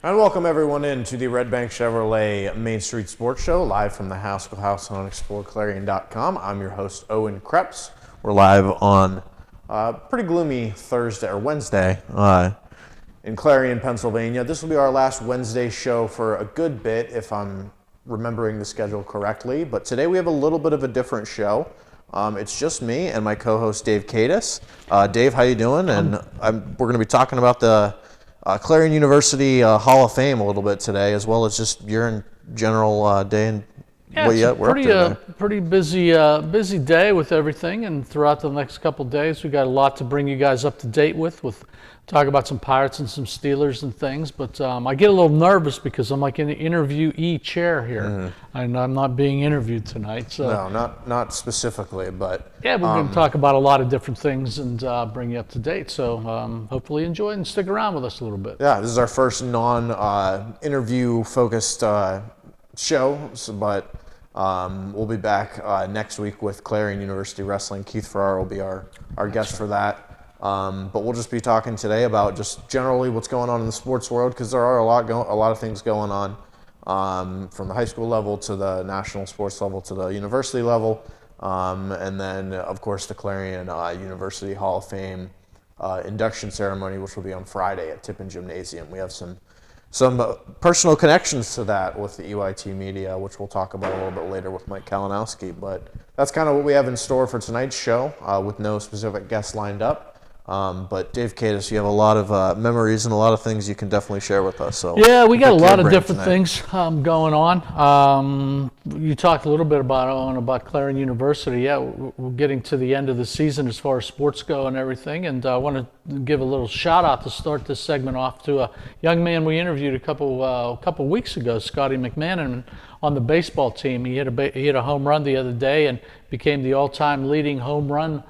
And welcome everyone in to the Redbank Chevrolet Main Street Sports Show, live from the Haskell House on exploreClarion.com. I'm your host, Owen Krepps. We're live on pretty gloomy Thursday or Wednesday in Clarion, Pennsylvania. This will be our last Wednesday show for a good bit, if I'm remembering the schedule correctly. But today we have a little bit of a different show. It's just me and my co-host Dave Kadis. Dave, how you doing? And we're going to be talking about the Clarion University Hall of Fame a little bit today, as well as just your general day and what we're up to today. Pretty busy day with everything, and throughout the next couple of days, we got a lot to bring you guys up to date with talk about some Pirates and some Steelers and things. But I get a little nervous because I'm like in the interviewee chair here, and I'm not being interviewed tonight. So no, not specifically, but yeah, we're going to talk about a lot of different things and bring you up to date. So hopefully enjoy and stick around with us a little bit. Yeah, this is our first non-interview focused show, but we'll be back next week with Clarion University Wrestling. Keith Farrar will be our guest for that. But we'll just be talking today about just generally what's going on in the sports world, because there are a lot of things going on from the high school level to the national sports level to the university level, and then of course the Clarion University Hall of Fame induction ceremony, which will be on Friday at Tippin Gymnasium. We have some personal connections to that with the EYT media, which we'll talk about a little bit later with Mike Kalinowski. But that's kind of what we have in store for tonight's show, with no specific guests lined up. But Dave Kadis, you have a lot of memories and a lot of things you can definitely share with us. So yeah, we got a lot of different things going on. You talked a little bit about Clarion University. Yeah, we're getting to the end of the season as far as sports go and everything. And I want to give a little shout out to start this segment off to a young man we interviewed a couple weeks ago, Scotty McMahon, on the baseball team. He hit a home run the other day and became the all-time leading home run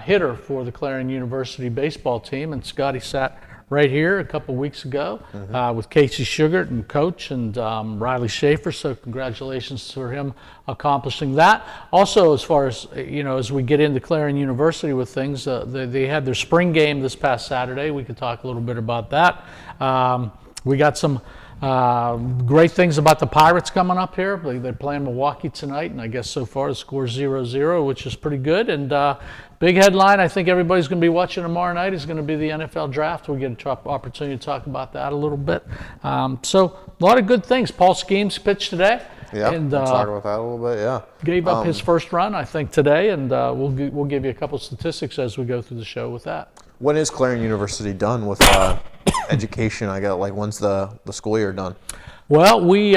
hitter for the Clarion University baseball team. And Scotty sat right here a couple weeks ago with Casey Sugart and coach and Riley Schaefer. So congratulations for him accomplishing that. Also, as far as as we get into Clarion University with things, they had their spring game this past Saturday. We could talk a little bit about that. We got some great things about the Pirates coming up here. They're playing Milwaukee tonight, and I guess so far the score is 0-0, which is pretty good. And big headline, I think everybody's going to be watching tomorrow night, is going to be the NFL draft. We get an opportunity to talk about that a little bit. So a lot of good things. Paul Skeens pitched today. Yeah, we'll talk about that a little bit, yeah. Gave up his first run, I think, today, and we'll give you a couple statistics as we go through the show with that. When is Clarion University done with education? When's the school year done? Well, we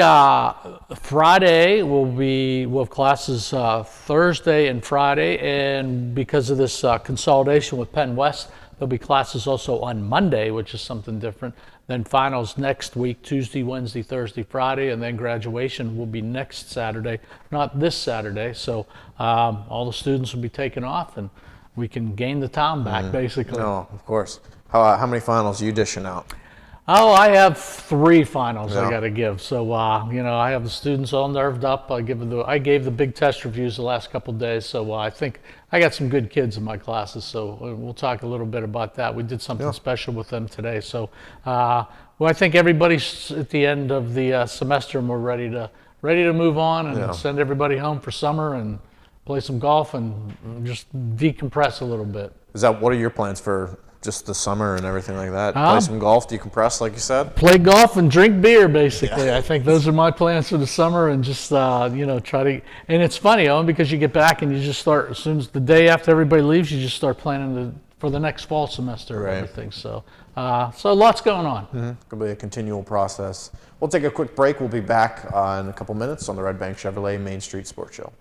Friday we'll have classes Thursday and Friday, and because of this consolidation with Penn West, there'll be classes also on Monday, which is something different. Then finals next week, Tuesday, Wednesday, Thursday, Friday, and then graduation will be next Saturday, not this Saturday. So all the students will be taken off, and we can gain the town back, basically. No, of course. How many finals are you dishing out? Oh, I have 3 finals I got to give. So, I have the students all nerved up. I gave the big test reviews the last couple of days. So I think I got some good kids in my classes. So we'll talk a little bit about that. We did something special with them today. So, I think everybody's at the end of the semester, and we're ready to move on and send everybody home for summer and play some golf and just decompress a little bit. What are your plans for just the summer and everything like that? Play some golf, decompress, like you said? Play golf and drink beer, basically. Yeah. I think those are my plans for the summer, and just, try to... And it's funny, Owen, because you get back and you just start, as soon as the day after everybody leaves, you just start planning for the next fall semester and everything. So lots going on. It's going to be a continual process. We'll take a quick break. We'll be back in a couple minutes on the Redbank Chevrolet Main Street Sports Show.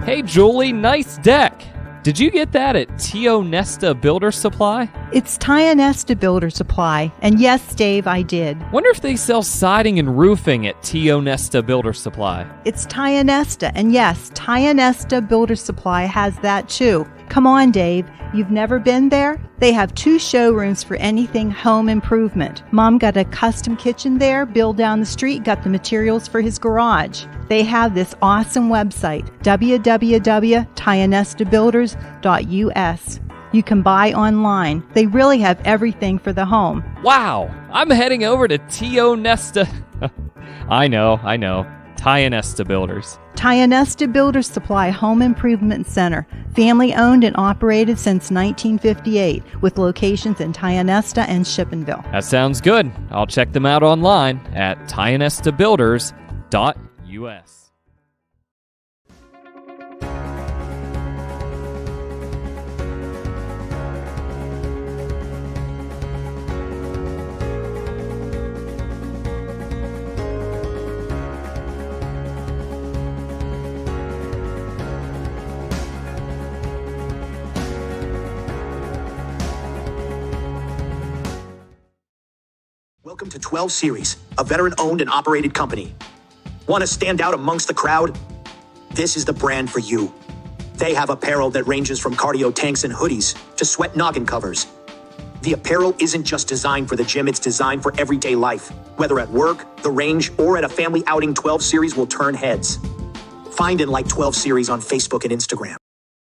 Hey Julie, nice deck. Did you get that at Tio Nesta Builder Supply? It's Tio Nesta Builder Supply, and yes, Dave, I did. Wonder if they sell siding and roofing at Tio Nesta Builder Supply. It's Tio Nesta, and yes, Tio Nesta Builder Supply has that too. Come on, Dave. You've never been there? They have 2 showrooms for anything home improvement. Mom got a custom kitchen there. Bill down the street got the materials for his garage. They have this awesome website, www.tionestabuilders.us. You can buy online. They really have everything for the home. Wow, I'm heading over to Tio Nesta. I know. Tionesta Builders. Tionesta Builder Supply Home Improvement Center, family owned and operated since 1958, with locations in Tionesta and Shippenville. That sounds good. I'll check them out online at tionestabuilders.us. Welcome to 12 Series, a veteran-owned and operated company. Want to stand out amongst the crowd? This is the brand for you. They have apparel that ranges from cardio tanks and hoodies to sweat noggin covers. The apparel isn't just designed for the gym, it's designed for everyday life. Whether at work, the range, or at a family outing, 12 Series will turn heads. Find and like 12 Series on Facebook and Instagram.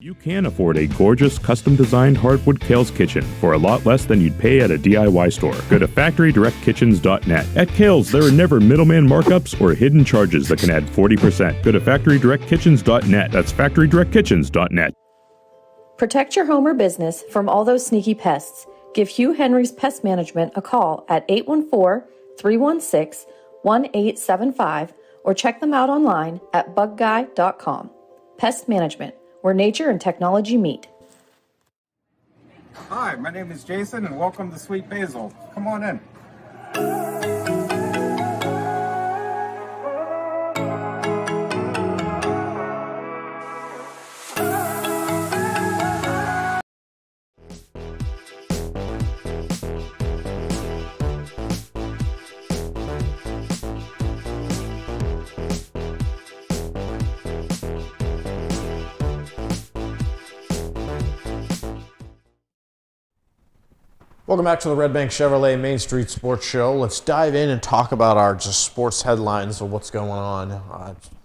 You can afford a gorgeous, custom-designed hardwood Kale's Kitchen for a lot less than you'd pay at a DIY store. Go to FactoryDirectKitchens.net. At Kale's, there are never middleman markups or hidden charges that can add 40%. Go to FactoryDirectKitchens.net. That's FactoryDirectKitchens.net. Protect your home or business from all those sneaky pests. Give Hugh Henry's Pest Management a call at 814-316-1875 or check them out online at bugguy.com. Pest Management, where nature and technology meet. Hi, my name is Jason, and welcome to Sweet Basil. Come on in. Welcome back to the Redbank Chevrolet Main Street Sports Show. Let's dive in and talk about our just sports headlines of what's going on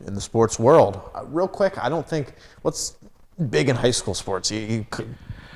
in the sports world. Real quick, I don't think what's big in high school sports. You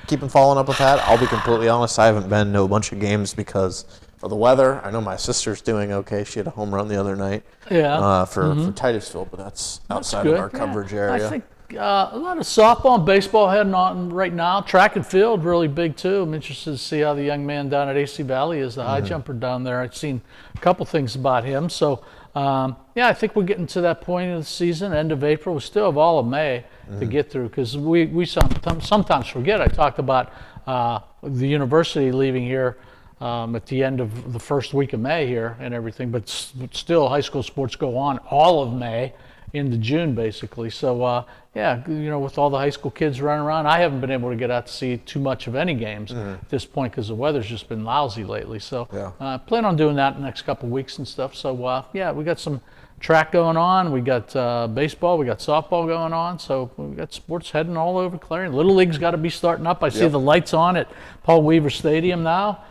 keeping following up with that? I'll be completely honest. I haven't been to a bunch of games because of the weather. I know my sister's doing okay. She had a home run the other night. For Titusville, but that's outside of our coverage area. I think a lot of softball and baseball heading on right now. Track and field really big too. I'm interested to see how the young man down at AC Valley is, the high jumper down there. I've seen a couple things about him. So I think we're getting to that point of the season, end of April. We still have all of May to get through because we sometimes forget. I talked about the university leaving here at the end of the first week of May here and everything, but still high school sports go on all of May into June basically. So with all the high school kids running around, I haven't been able to get out to see too much of any games at this point because the weather's just been lousy lately. So plan on doing that in the next couple of weeks and stuff. So we got some track going on. We got baseball. We got softball going on. So we got sports heading all over Clarion. Little League's got to be starting up. I see the lights on at Paul Weaver Stadium now.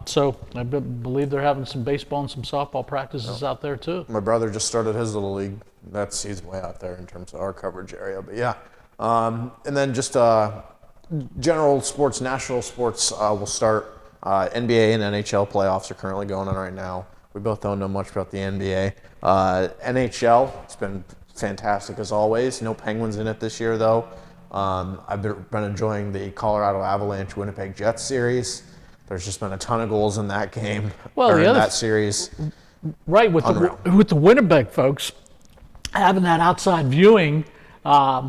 So I believe they're having some baseball and some softball practices out there too. My brother just started his little league. He's way out there in terms of our coverage area, but and then just general sports, national sports will start. NBA and NHL playoffs are currently going on right now. We both don't know much about the NBA. NHL, it's been fantastic as always. No Penguins in it this year though. I've been enjoying the Colorado Avalanche Winnipeg Jets series. There's just been a ton of goals in that game. Well, in that series. Right, with the Winnipeg folks having that outside viewing,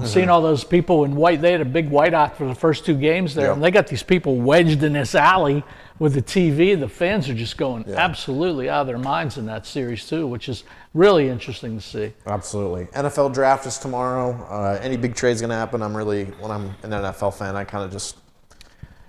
seeing all those people in white. They had a big whiteout for the first two games there, and they got these people wedged in this alley with the TV. The fans are just going absolutely out of their minds in that series too, which is really interesting to see. Absolutely. NFL draft is tomorrow. Any big trade's going to happen. When I'm an NFL fan, I kind of just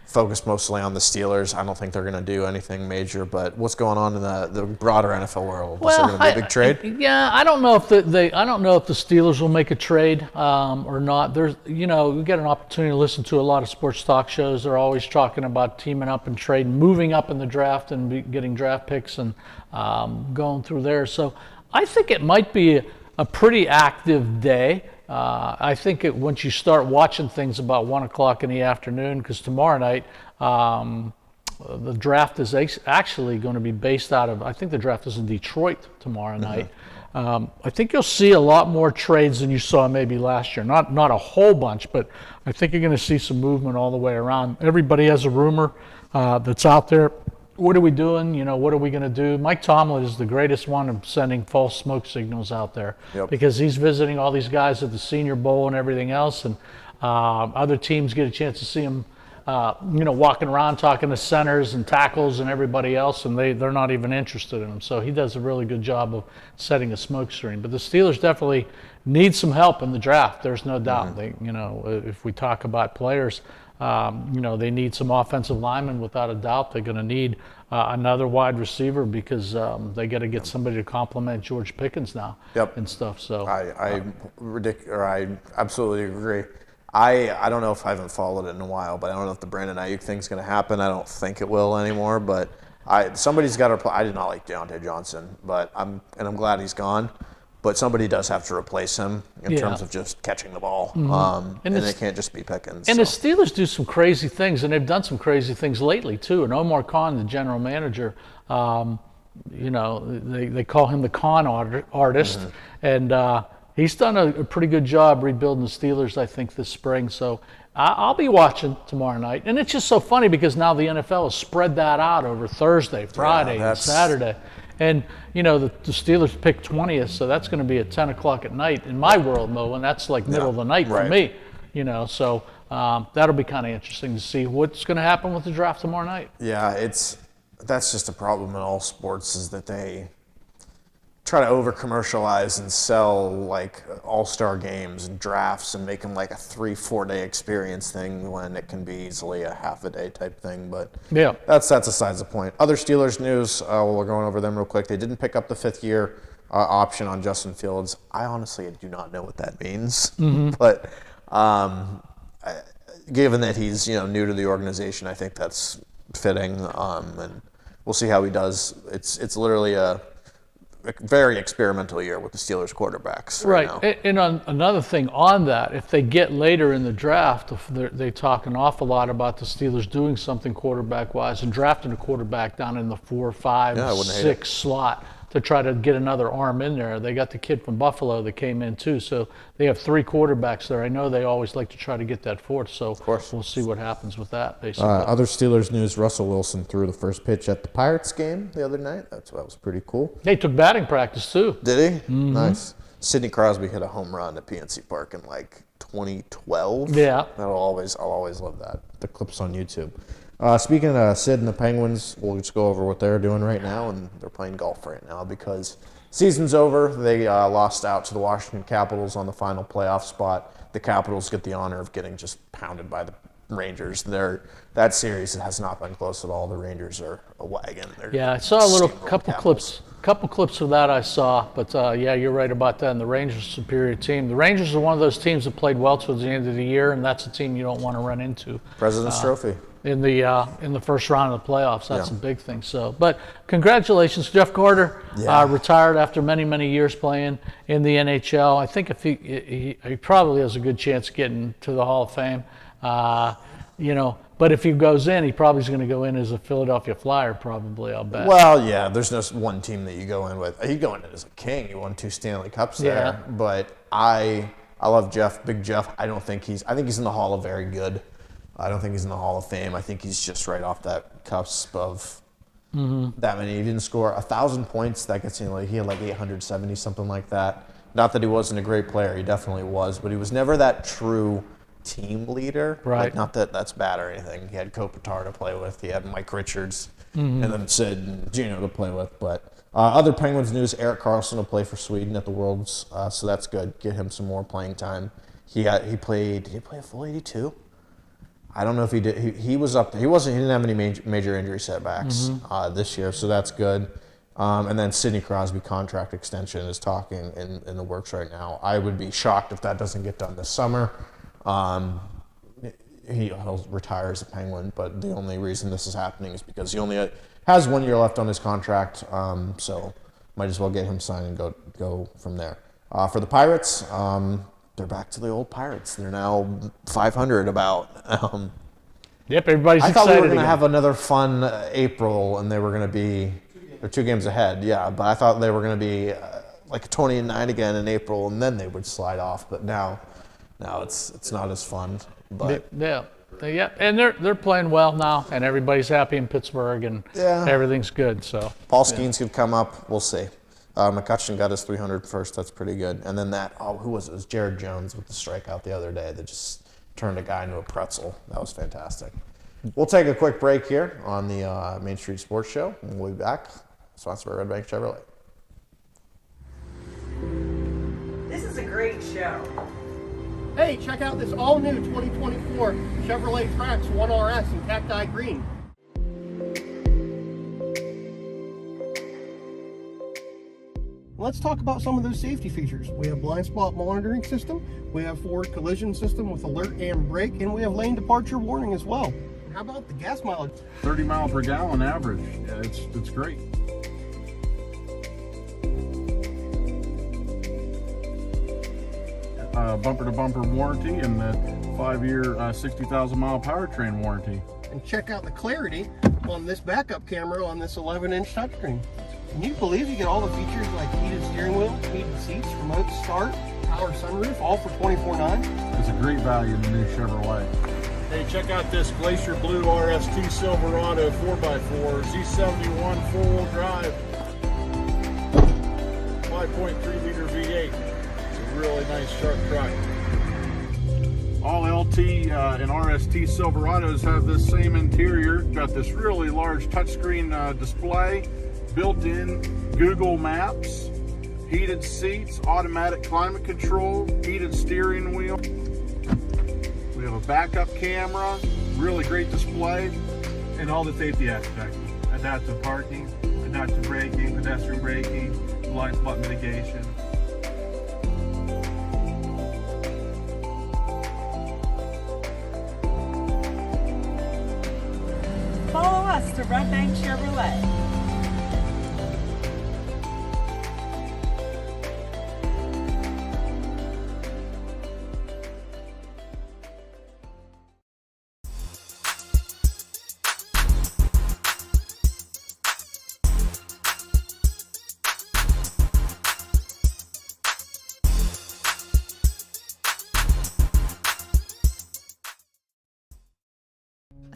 focus mostly on the Steelers. I don't think they're going to do anything major, but what's going on in the broader NFL world? Is there going to be a big trade? I don't know if the Steelers will make a trade or not. There's, we get an opportunity to listen to a lot of sports talk shows. They're always talking about teaming up and trading, moving up in the draft and getting draft picks and going through there. So I think it might be a pretty active day. I think once you start watching things about 1 o'clock in the afternoon, because tomorrow night, the draft is actually going to be based out of, I think the draft is in Detroit tomorrow night. I think you'll see a lot more trades than you saw maybe last year. Not a whole bunch, but I think you're going to see some movement all the way around. Everybody has a rumor that's out there. What are we doing? What are we going to do? Mike Tomlin is the greatest one of sending false smoke signals out there, because he's visiting all these guys at the Senior Bowl and everything else, and other teams get a chance to see him walking around talking to centers and tackles and everybody else, and they're not even interested in him. So he does a really good job of setting a smoke screen. But the Steelers definitely need some help in the draft. There's no doubt. They, if we talk about players, they need some offensive linemen without a doubt. They're going to need another wide receiver because they got to get somebody to complement George Pickens now and stuff. So I absolutely agree. I don't know if I haven't followed it in a while, but I don't know if the Brandon Ayuk thing's going to happen. I don't think it will anymore, but somebody's got to. I did not like Deontay Johnson, but I'm glad he's gone. But somebody does have to replace him in terms of just catching the ball, and it can't just be Pickens. And the Steelers do some crazy things, and they've done some crazy things lately too. And Omar Khan, the general manager, they call him the con artist, and he's done a pretty good job rebuilding the Steelers, I think, this spring. So I'll be watching tomorrow night. And it's just so funny because now the NFL has spread that out over Thursday, Friday, and Saturday. And, the Steelers picked 20th, so that's going to be at 10 o'clock at night in my world, Mo, and that's like middle of the night for me. So that'll be kind of interesting to see what's going to happen with the draft tomorrow night. Yeah, that's just a problem in all sports, is that they try to over-commercialize and sell like all-star games and drafts and make them like a 3-4 day experience thing when it can be easily a half a day type thing. But that's besides the point. Other Steelers news, we're going over them real quick. They didn't pick up the 5th-year option on Justin Fields. I honestly do not know what that means, but given that he's new to the organization, I think that's fitting, and we'll see how he does. It's literally a very experimental year with the Steelers quarterbacks right now. And another thing on that, if they get later in the draft, they talk an awful lot about the Steelers doing something quarterback-wise and drafting a quarterback down in the 4, 5, 6 slot to try to get another arm in there. They got the kid from Buffalo that came in too, so they have 3 quarterbacks there. I know they always like to try to get that 4th, so of course we'll see what happens with that, basically. Other Steelers news, Russell Wilson threw the first pitch at the Pirates game the other night. That was pretty cool. They took batting practice too. Did he? Mm-hmm. Nice. Sidney Crosby hit a home run at PNC Park in like 2012. Yeah. I'll always love that. The clip's on YouTube. Speaking of Sid and the Penguins, we'll just go over what they're doing right now, and they're playing golf right now because season's over. They lost out to the Washington Capitals on the final playoff spot. The Capitals get the honor of getting just pounded by the Rangers. That series has not been close at all. The Rangers are a wagon. I saw a couple clips of that I saw, but you're right about that. And the Rangers are a superior team. The Rangers are one of those teams that played well towards the end of the year, and that's a team you don't want to run into. President's Trophy. In the first round of the playoffs. That's a big thing. So, but congratulations, Jeff Carter, retired after many, many years playing in the NHL. I think if he probably has a good chance of getting to the Hall of Fame. But if he goes in, he probably is going to go in as a Philadelphia Flyer, probably, I'll bet. Well, yeah, there's no one team that you go in with. You go in as a king. You won 2 Stanley Cups there. But I love Jeff, Big Jeff. I think he's in the Hall of Very Good. I don't think he's in the Hall of Fame. I think he's just right off that cusp of that many. He didn't score 1,000 points. That gets he had like 870, something like that. Not that he wasn't a great player. He definitely was, but he was never that true team leader. Right. Like, not that that's bad or anything. He had Kopitar to play with. He had Mike Richards and then Sid and Gino to play with. But other Penguins news: Erik Karlsson will play for Sweden at the Worlds, so that's good. Get him some more playing time. He played. Did he play a full 82? I don't know if he did. He was up there. He didn't have any major injury setbacks this year, so that's good. And then Sidney Crosby contract extension is talking in the works right now. I would be shocked if that doesn't get done this summer. He'll retire as a Penguin, but the only reason this is happening is because he only has 1 year left on his contract, so might as well get him signed and go from there. For the Pirates, they're back to the old Pirates. They're now 500 about. Yep, everybody's I excited. thought we were going to again. have another fun April, and they were going to be they're 2 games ahead. Yeah, but I thought they were going to be like 20-9 again in April, and then they would slide off. But now it's not as fun. But Yeah, and they're playing well now, and everybody's happy in Pittsburgh, and everything's good. So Paul Skeens could come up. We'll see. McCutcheon got his 300 first. That's pretty good. And then who was it? It was Jared Jones with the strikeout the other day that just turned a guy into a pretzel. That was fantastic. We'll take a quick break here on the Main Street Sports Show, and we'll be back. Sponsored by Redbank Chevrolet. This is a great show. Hey, check out this all-new 2024 Chevrolet Trax 1RS in cacti green. Let's talk about some of those safety features. We have blind spot monitoring system, we have forward collision system with alert and brake, and we have lane departure warning as well. How about the gas mileage? 30 miles per gallon average. Yeah, it's great. Bumper-to-bumper warranty and the 5-year 60,000 mile powertrain warranty. And check out the clarity on this backup camera on this 11-inch touchscreen. Can you believe you get all the features like heated steering wheel, heated seats, remote start, power sunroof, all for $24,900? It's a great value in the new Chevrolet. Hey, check out this Glacier Blue RST Silverado 4x4 Z71 four-wheel drive, 5.3 liter V8. It's a really nice sharp truck. All LT and RST Silverados have this same interior. Got this really large touchscreen display, built-in Google Maps, heated seats, automatic climate control, heated steering wheel. We have a backup camera, really great display, and all the safety aspects. Adaptive parking, adaptive braking, pedestrian braking, blind spot mitigation. Follow us to Redbank Chevrolet.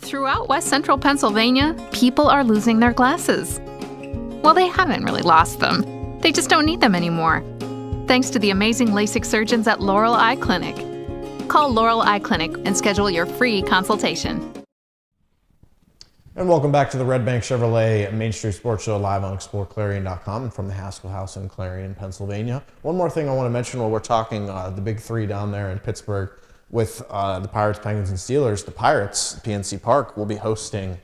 Throughout West Central Pennsylvania, people are losing their glasses. Well, they haven't really lost them. They just don't need them anymore. Thanks to the amazing LASIK surgeons at Laurel Eye Clinic. Call Laurel Eye Clinic and schedule your free consultation. And welcome back to the Redbank Chevrolet Main Street Sports Show live on exploreClarion.com and from the Haskell House in Clarion, Pennsylvania. One more thing I want to mention while we're talking the big three down there in Pittsburgh with the Pirates, Penguins, and Steelers. The Pirates, PNC Park, will be hosting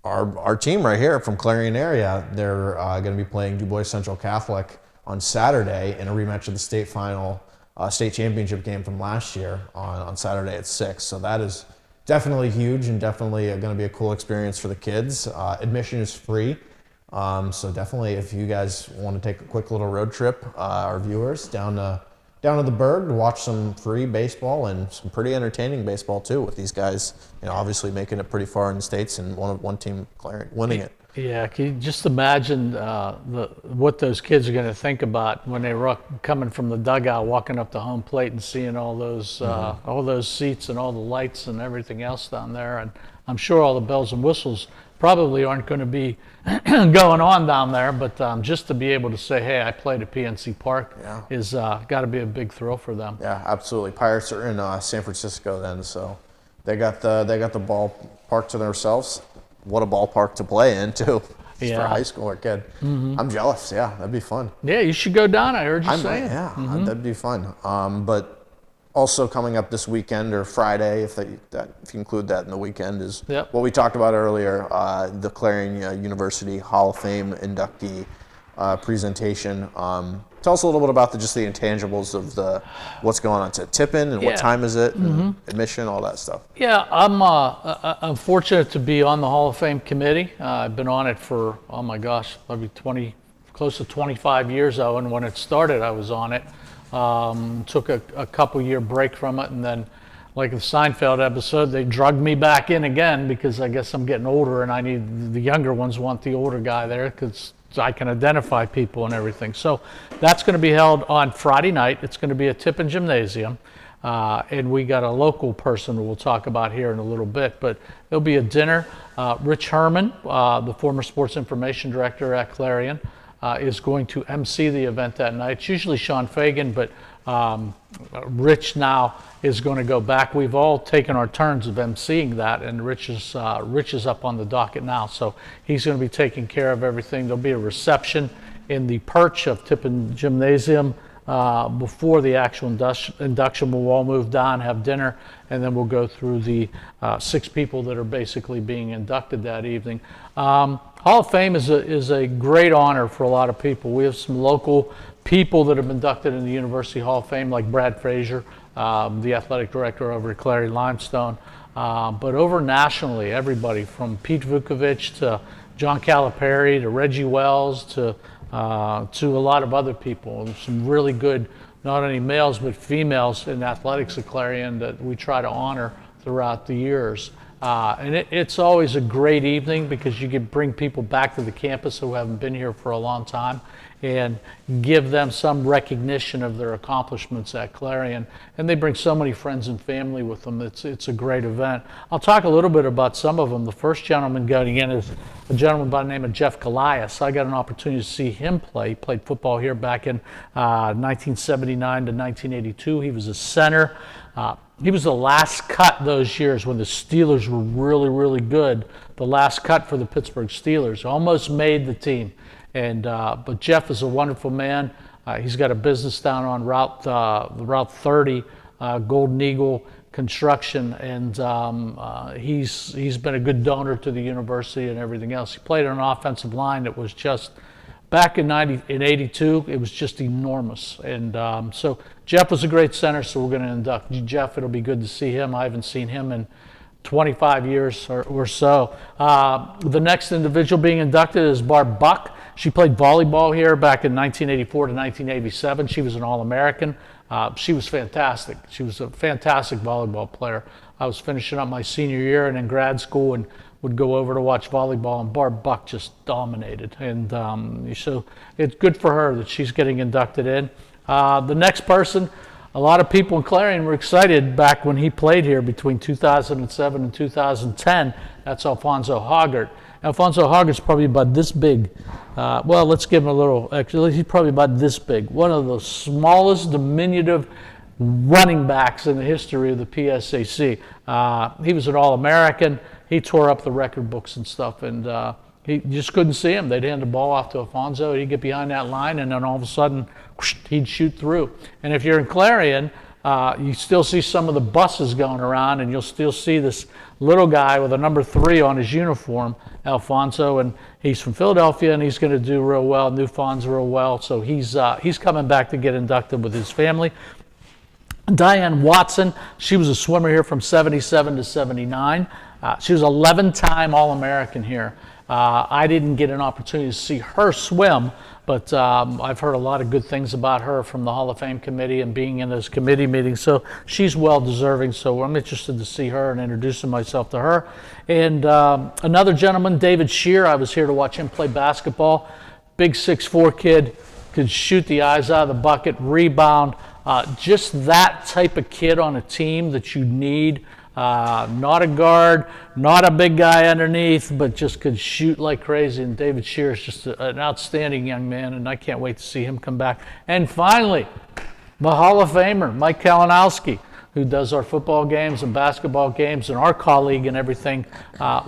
our team right here from Clarion area. They're going to be playing Du Bois Central Catholic on Saturday in a rematch of the state final, state championship game from last year on Saturday at 6. So that is definitely huge and definitely going to be a cool experience for the kids. Admission is free. So definitely if you guys want to take a quick little road trip, our viewers, down to the Berg to watch some free baseball and some pretty entertaining baseball too, with these guys, obviously making it pretty far in the States and one team winning it. Yeah, can you just imagine what those kids are going to think about when they're coming from the dugout, walking up to home plate and seeing all those seats and all the lights and everything else down there. And I'm sure all the bells and whistles probably aren't going to be going on down there, but just to be able to say, hey, I played at PNC Park is got to be a big thrill for them. Yeah, absolutely. Pirates are in San Francisco then, so they got the ballpark to themselves. What a ballpark to play in too. For a high schooler kid. Mm-hmm. I'm jealous. Yeah, that'd be fun. Yeah, you should go down. I heard you saying. Yeah, that'd be fun. But also coming up this weekend or Friday, if you include that in the weekend, is what we talked about earlier, the Clarion University Hall of Fame inductee presentation. Tell us a little bit about the intangibles of what's going on. To tip-in and what time is it, and admission, all that stuff. Yeah, I'm fortunate to be on the Hall of Fame committee. I've been on it for, oh my gosh, maybe close to 25 years, Owen. When it started, I was on it. Took a couple year break from it, and then, like the Seinfeld episode, they drugged me back in again because I guess I'm getting older and I need the younger ones want the older guy there because I can identify people and everything. So that's going to be held on Friday night. It's going to be at Tippin Gymnasium. And we got a local person who we'll talk about here in a little bit, but there'll be a dinner. Rich Herman, the former sports information director at Clarion, is going to MC the event that night. It's usually Sean Fagan, but Rich now is going to go back. We've all taken our turns of emceeing that, and Rich is up on the docket now, so he's going to be taking care of everything. There'll be a reception in the perch of Tippin Gymnasium before the actual induction. We'll all move down, have dinner, and then we'll go through the 6 people that are basically being inducted that evening. Hall of Fame is a great honor for a lot of people. We have some local people that have been inducted in the University Hall of Fame, like Brad Frazier, the athletic director over at Clary Limestone. But over nationally, everybody from Pete Vukovic to John Calipari to Reggie Wells to a lot of other people. And some really good, not only males but females in athletics at Clarion that we try to honor throughout the years. And it's always a great evening because you can bring people back to the campus who haven't been here for a long time and give them some recognition of their accomplishments at Clarion. And they bring so many friends and family with them. It's a great event. I'll talk a little bit about some of them. The first gentleman going in is a gentleman by the name of Jeff Calias. I got an opportunity to see him play. He played football here back in 1979 to 1982. He was a center. He was the last cut those years when the Steelers were really, really good. The last cut for the Pittsburgh Steelers. Almost made the team. But Jeff is a wonderful man. He's got a business down on Route 30, Golden Eagle Construction, and he's been a good donor to the university and everything else. He played on an offensive line that was just, back in 82, it was just enormous. And so Jeff was a great center, so we're going to induct Jeff. It'll be good to see him. I haven't seen him in 25 years or so. The next individual being inducted is Barb Buck. She played volleyball here back in 1984 to 1987. She was an All-American. She was fantastic. She was a fantastic volleyball player. I was finishing up my senior year and in grad school and would go over to watch volleyball, and Barb Buck just dominated. And so it's good for her that she's getting inducted in. The next person, a lot of people in Clarion were excited back when he played here between 2007 and 2010. That's Alfonso Hoggart. Alfonso Hoggart's probably about this big. Well, let's give him a little extra. He's probably about this big. One of the smallest, diminutive running backs in the history of the PSAC. He was an All-American. He tore up the record books and stuff, and you just couldn't see him. They'd hand the ball off to Alfonso. He'd get behind that line, and then all of a sudden, whoosh, he'd shoot through. And if you're in Clarion, you still see some of the buses going around, and you'll still see this little guy with a number 3 on his uniform, Alfonso, and he's from Philadelphia, and he's going to do real well. New Fonz real well, so he's coming back to get inducted with his family. Diane Watson, she was a swimmer here from 77 to 79. She was 11-time All-American here. I didn't get an opportunity to see her swim, but I've heard a lot of good things about her from the Hall of Fame committee and being in those committee meetings, so she's well deserving, so I'm interested to see her and introducing myself to her. And another gentleman, David Shear, I was here to watch him play basketball. Big 6'4" kid, could shoot the eyes out of the bucket, rebound, just that type of kid on a team that you need. Not a guard, not a big guy underneath, but just could shoot like crazy. And David Shear is just an outstanding young man, and I can't wait to see him come back. And finally, the Hall of Famer, Mike Kalinowski, who does our football games and basketball games and our colleague and everything,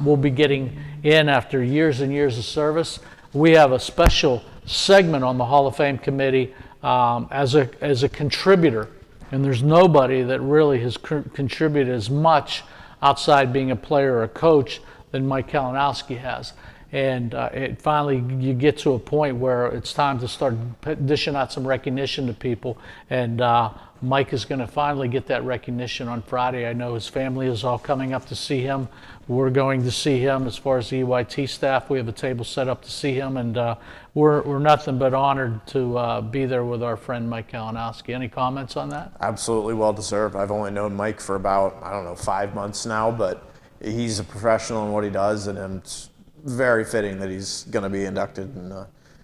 will be getting in after years and years of service. We have a special segment on the Hall of Fame committee as a contributor. And there's nobody that really has contributed as much outside being a player or a coach than Mike Kalinowski has. And it finally, you get to a point where it's time to start dishing out some recognition to people. And Mike is going to finally get that recognition on Friday. I know his family is all coming up to see him. We're going to see him. As far as the EYT staff, we have a table set up to see him, and we're nothing but honored to be there with our friend Mike Kalinowski. Any comments on that? Absolutely well deserved. I've only known Mike for about, I don't know, 5 months now, but he's a professional in what he does, and it's very fitting that he's going to be inducted in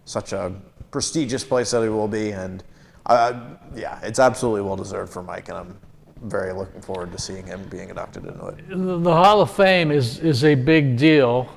such a prestigious place that he will be. And yeah, it's absolutely well deserved for Mike, and I'm very looking forward to seeing him being inducted into it. The Hall of Fame is a big deal.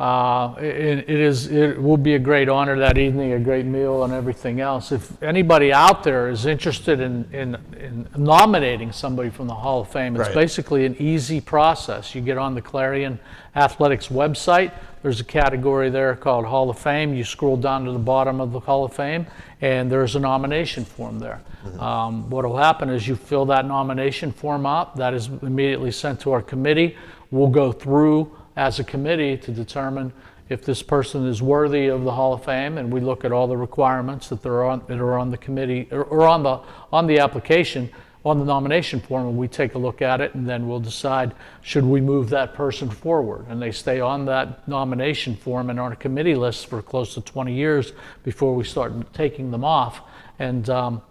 It will be a great honor that evening, a great meal and everything else. If anybody out there is interested in nominating somebody from the Hall of Fame, it's basically an easy process. You get on the Clarion Athletics website. There's a category there called Hall of Fame. You scroll down to the bottom of the Hall of Fame, and there's a nomination form there. What will happen is you fill that nomination form out. That is immediately sent to our committee. We'll go through as a committee to determine if this person is worthy of the Hall of Fame, and we look at all the requirements that are on the committee or on the application, on the nomination form, and we take a look at it, and then we'll decide, should we move that person forward? And they stay on that nomination form and on a committee list for close to 20 years before we start taking them off. And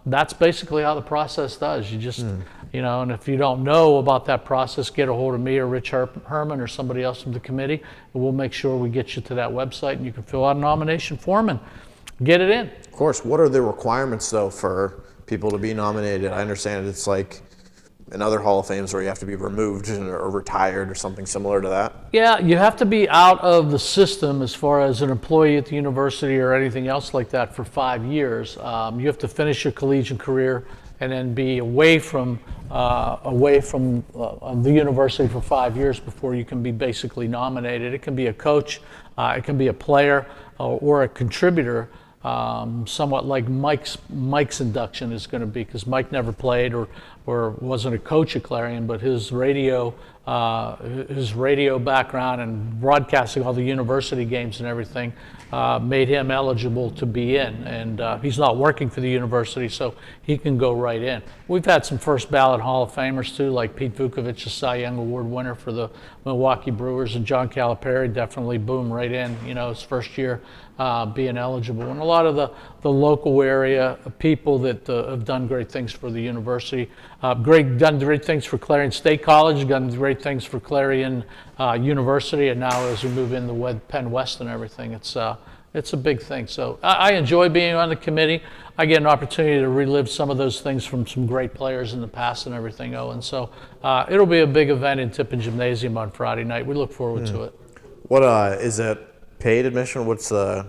that's basically how the process does. You just, you know, and if you don't know about that process, get a hold of me or Rich Herman or somebody else from the committee, and we'll make sure we get you to that website, and you can fill out a nomination form and get it in. Of course. What are the requirements, though, for people to be nominated? I understand it's like in other Hall of Fames where you have to be removed or retired or something similar to that. Yeah, you have to be out of the system as far as an employee at the university or anything else like that for 5 years. You have to finish your collegiate career and then be away from the university for 5 years before you can be basically nominated. It can be a coach, it can be a player, or a contributor. Somewhat like Mike's induction is going to be, because Mike never played or wasn't a coach at Clarion, but his radio background and broadcasting all the university games and everything made him eligible to be in. And he's not working for the university, so he can go right in. We've had some first ballot Hall of Famers too, like Pete Vukovich, a Cy Young Award winner for the Milwaukee Brewers, and John Calipari definitely boom right in, you know, his first year being eligible. And a lot of the local area people that have done great things for the university, done great things for Clarion State College, done great things for Clarion University, and now as we move into Penn West and everything, it's a big thing. So I enjoy being on the committee. I get an opportunity to relive some of those things from some great players in the past and everything, Owen. So it'll be a big event in Tippin Gymnasium on Friday night. We look forward to it. What is it? Paid admission? What's how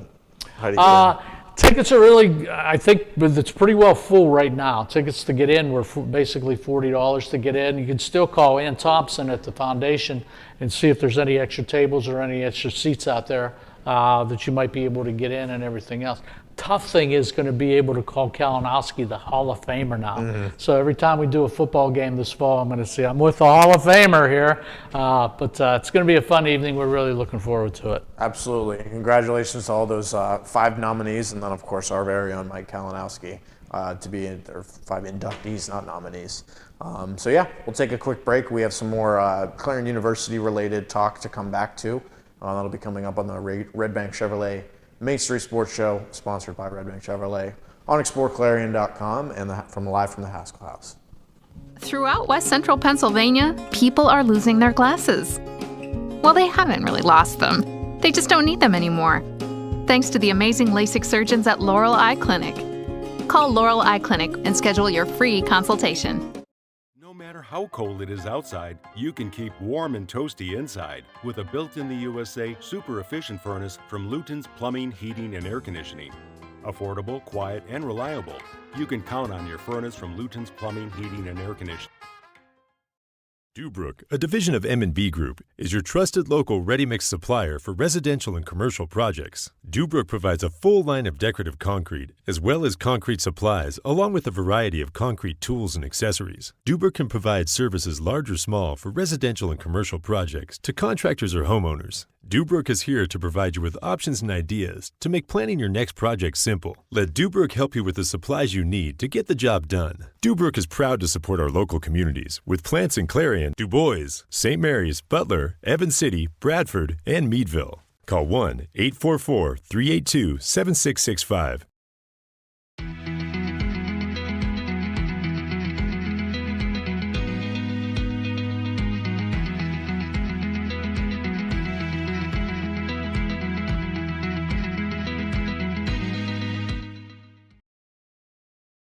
do you get in? Tickets are really, I think, but it's pretty well full right now. Tickets to get in were basically $40 to get in. You can still call Ann Thompson at the foundation and see if there's any extra tables or any extra seats out there that you might be able to get in and everything else. Tough thing is going to be able to call Kalinowski the Hall of Famer now. So every time we do a football game this fall, I'm going to say, I'm with the Hall of Famer here. But it's going to be a fun evening. We're really looking forward to it. Absolutely. Congratulations to all those 5 nominees, and then, of course, our very own Mike Kalinowski to be in, or 5 inductees, not nominees. So, yeah, we'll take a quick break. We have some more Clarion University-related talk to come back to. That'll be coming up on the Redbank Chevrolet Main Street Sports Show, sponsored by Redbank Chevrolet, on exploreClarion.com and live from the Haskell House. Throughout West Central Pennsylvania, people are losing their glasses. Well, they haven't really lost them. They just don't need them anymore. Thanks to the amazing LASIK surgeons at Laurel Eye Clinic. Call Laurel Eye Clinic and schedule your free consultation. No matter how cold it is outside, you can keep warm and toasty inside with a built-in the USA super efficient furnace from Luton's Plumbing, Heating, and Air Conditioning. Affordable, quiet, and reliable. You can count on your furnace from Luton's Plumbing, Heating, and Air Conditioning. Dubrook, a division of M&B Group, is your trusted local ready-mix supplier for residential and commercial projects. Dubrook provides a full line of decorative concrete, as well as concrete supplies, along with a variety of concrete tools and accessories. Dubrook can provide services large or small for residential and commercial projects to contractors or homeowners. Dubrook is here to provide you with options and ideas to make planning your next project simple. Let Dubrook help you with the supplies you need to get the job done. Dubrook is proud to support our local communities with plants in Clarion, Du Bois, St. Mary's, Butler, Evans City, Bradford, and Meadville. Call 1-844-382-7665.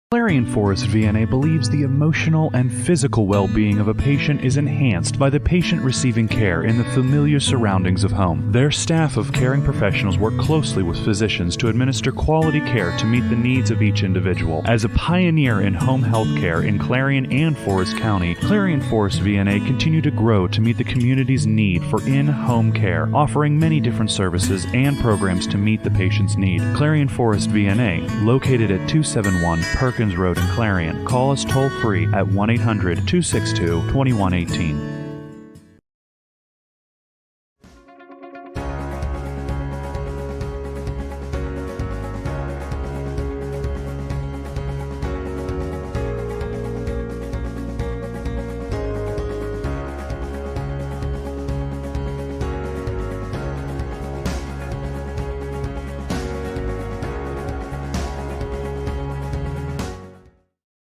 Clarion Forest VNA believes the emotional and physical well-being of a patient is enhanced by the patient receiving care in the familiar surroundings of home. Their staff of caring professionals work closely with physicians to administer quality care to meet the needs of each individual. As a pioneer in home health care in Clarion and Forest County, Clarion Forest VNA continue to grow to meet the community's need for in-home care, offering many different services and programs to meet the patient's need. Clarion Forest VNA, located at 271 Perkins Road in Clarion. Call us toll-free at 1-800-262-2118.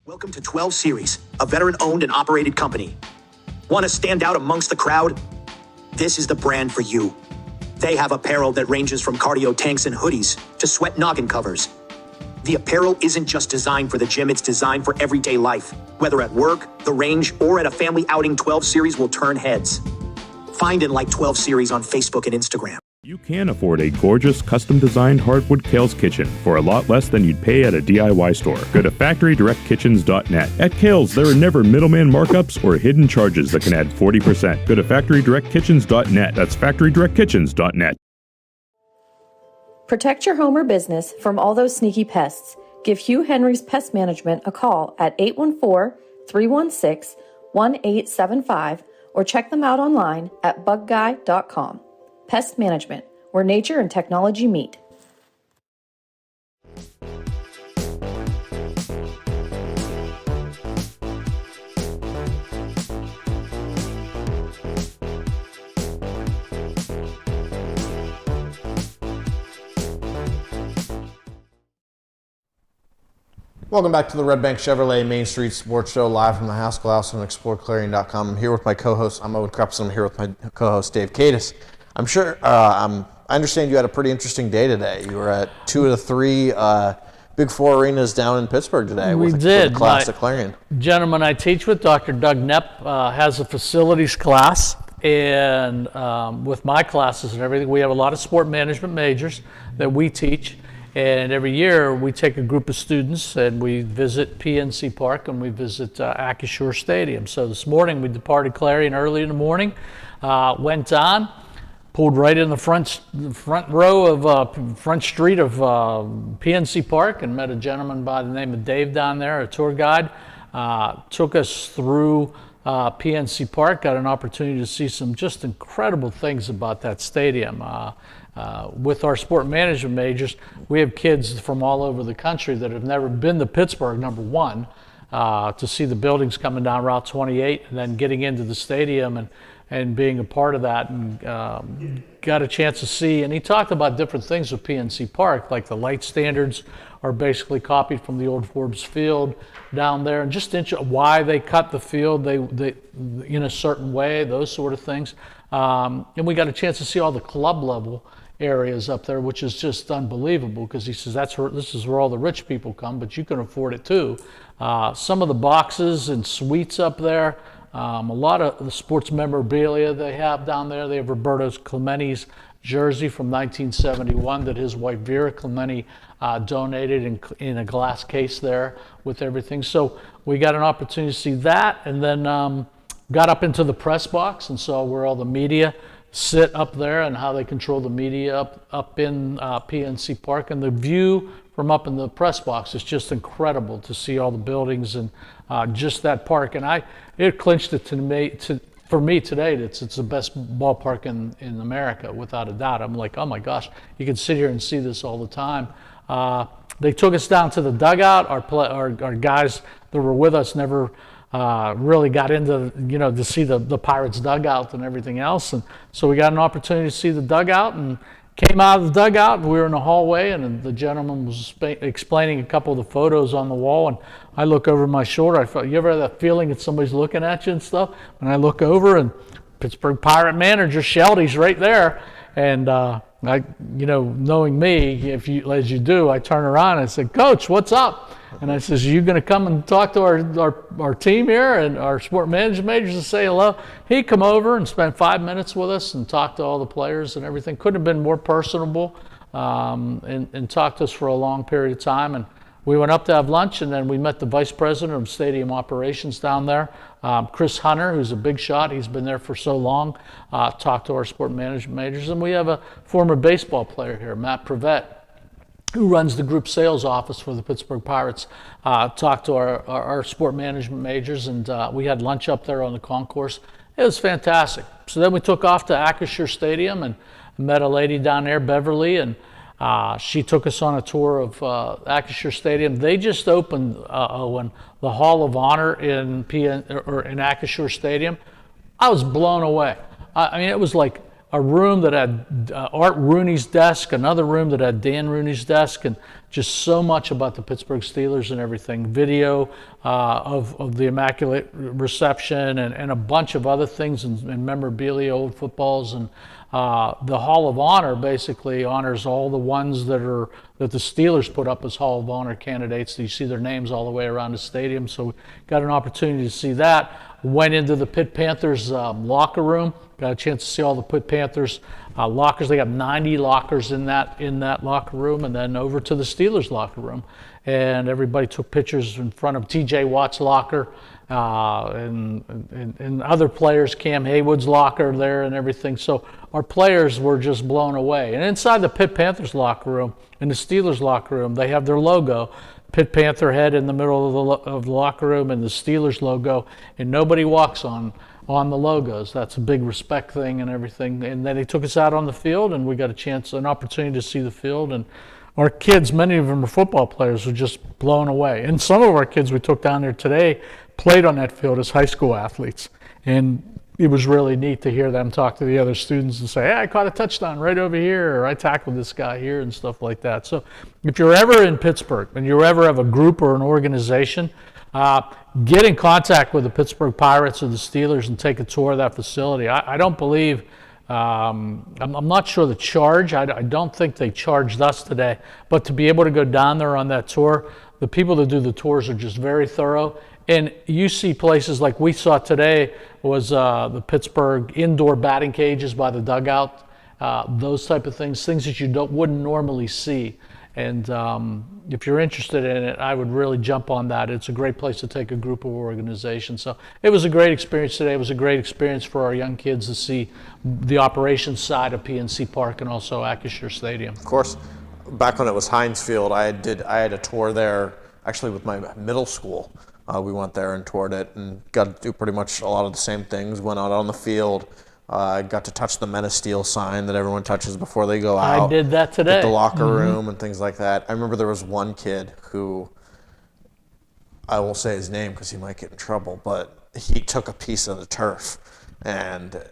Welcome to 12 Series, a veteran-owned and operated company. Want to stand out amongst the crowd? This is the brand for you. They have apparel that ranges from cardio tanks and hoodies to sweat noggin covers. The apparel isn't just designed for the gym, it's designed for everyday life. Whether at work, the range, or at a family outing, 12 Series will turn heads. Find and like 12 Series on Facebook and Instagram. You can afford a gorgeous, custom-designed hardwood Kales kitchen for a lot less than you'd pay at a DIY store. Go to FactoryDirectKitchens.net. At Kales, there are never middleman markups or hidden charges that can add 40%. Go to FactoryDirectKitchens.net. That's FactoryDirectKitchens.net. Protect your home or business from all those sneaky pests. Give Hugh Henry's Pest Management a call at 814-316-1875 or check them out online at bugguy.com. Pest Management, where nature and technology meet. Welcome back to the Redbank Chevrolet Main Street Sports Show, live from the Haskell House on exploreClarion.com. I'm here with my co-host. I'm Owen Krepps, and I'm here with my co-host, Dave Cadis. I'm sure, I understand you had a pretty interesting day today. You were at 2 of the 3 Big Four arenas down in Pittsburgh today. We with did. a class at Clarion. Gentleman I teach with, Dr. Doug Knepp, has a facilities class, and with my classes and everything, we have a lot of sport management majors that we teach. And every year we take a group of students and we visit PNC Park and we visit Acrisure Stadium. So this morning we departed Clarion early in the morning, went on, pulled right in the front row of front street of PNC Park and met a gentleman by the name of Dave down there, a tour guide. Took us through PNC Park, got an opportunity to see some just incredible things about that stadium. With our sport management majors, we have kids from all over the country that have never been to Pittsburgh, number one, to see the buildings coming down Route 28 and then getting into the stadium and being a part of that, and got a chance to see. And he talked about different things with PNC Park, like the light standards are basically copied from the old Forbes Field down there, and just why they cut the field they in a certain way, those sort of things. And we got a chance to see all the club level areas up there, which is just unbelievable, because he says this is where all the rich people come, but you can afford it too. Some of the boxes and suites up there, a lot of the sports memorabilia they have down there. They have Roberto Clementi's jersey from 1971 that his wife Vera Clementi donated in a glass case there with everything. So we got an opportunity to see that, and then got up into the press box and saw where all the media sit up there and how they control the media up in PNC Park. And the view from up in the press box is just incredible to see all the buildings and just that park. And it clinched it for me today. It's the best ballpark in America, without a doubt. I'm like, oh my gosh, you can sit here and see this all the time. They took us down to the dugout. Our guys that were with us never really got into, to see the Pirates dugout and everything else. And so we got an opportunity to see the dugout and came out of the dugout. We were in the hallway and the gentleman was explaining a couple of the photos on the wall. And I look over my shoulder. I felt, you ever have that feeling that somebody's looking at you and stuff? And I look over and Pittsburgh Pirate manager Sheldy's right there. And knowing me, as you do, I turn around and I said, Coach, what's up? And I says, are you going to come and talk to our team here and our sport management majors and say hello? He come over and spent 5 minutes with us and talked to all the players and everything. Couldn't have been more personable, and talked to us for a long period of time. And we went up to have lunch, and then we met the vice president of stadium operations down there, Chris Hunter, who's a big shot. He's been there for so long. Talked to our sport management majors. And we have a former baseball player here, Matt Prevette, who runs the group sales office for the Pittsburgh Pirates. Talked to our sport management majors, and we had lunch up there on the concourse. It was fantastic. So then we took off to Acrisure Stadium and met a lady down there, Beverly, and she took us on a tour of Acrisure Stadium. They just opened, Owen, the Hall of Honor in Acrisure Stadium. I was blown away. I mean, it was like a room that had Art Rooney's desk, another room that had Dan Rooney's desk, and just so much about the Pittsburgh Steelers and everything. Video of the Immaculate Reception and a bunch of other things and memorabilia, old footballs. And the Hall of Honor basically honors all the ones that the Steelers put up as Hall of Honor candidates. You see their names all the way around the stadium. So we got an opportunity to see that. Went into the Pitt Panthers locker room. Got a chance to see all the Pitt Panthers lockers. They got 90 lockers in that locker room, and then over to the Steelers locker room. And everybody took pictures in front of T.J. Watt's locker and other players, Cam Haywood's locker there and everything. So our players were just blown away. And inside the Pitt Panthers locker room, in the Steelers locker room, they have their logo. Pitt Panther head in the middle of the locker room and the Steelers logo, and nobody walks on the logos. That's a big respect thing and everything. And then they took us out on the field, and we got an opportunity to see the field. And our kids, many of them are football players, were just blown away. And some of our kids we took down there today played on that field as high school athletes. And it was really neat to hear them talk to the other students and say, hey, I caught a touchdown right over here, or I tackled this guy here and stuff like that. So if you're ever in Pittsburgh and you ever have a group or an organization, get in contact with the Pittsburgh Pirates or the Steelers and take a tour of that facility. I don't believe, I'm not sure the charge. I don't think they charged us today. But to be able to go down there on that tour, the people that do the tours are just very thorough. And you see places like we saw today was the Pittsburgh indoor batting cages by the dugout, those type of things that you wouldn't normally see. And if you're interested in it, I would really jump on that. It's a great place to take a group of organizations. So it was a great experience today. It was a great experience for our young kids to see the operations side of PNC Park and also Acrisure Stadium. Of course, back when it was Heinz Field, I had a tour there actually with my middle school. We went there and toured it and got to do pretty much a lot of the same things. Went out on the field, got to touch the Men of Steel sign that everyone touches before they go out. I did that today. At the locker room and things like that. I remember there was one kid who, I won't say his name because he might get in trouble, but he took a piece of the turf and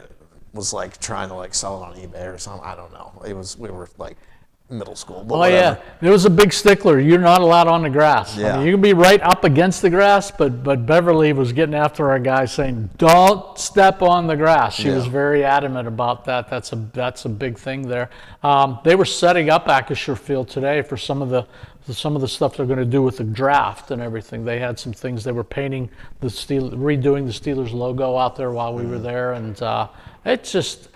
was like trying to like sell it on eBay or something. I don't know. We were like middle school. But whatever. Yeah, it was a big stickler. You're not allowed on the grass. Yeah. I mean, you can be right up against the grass, but Beverly was getting after our guys saying, "Don't step on the grass." She was very adamant about that. That's a big thing there. They were setting up Acrisure Field today for some of the stuff they're going to do with the draft and everything. They had some things. They were painting redoing the Steelers logo out there while we were there, and it's just.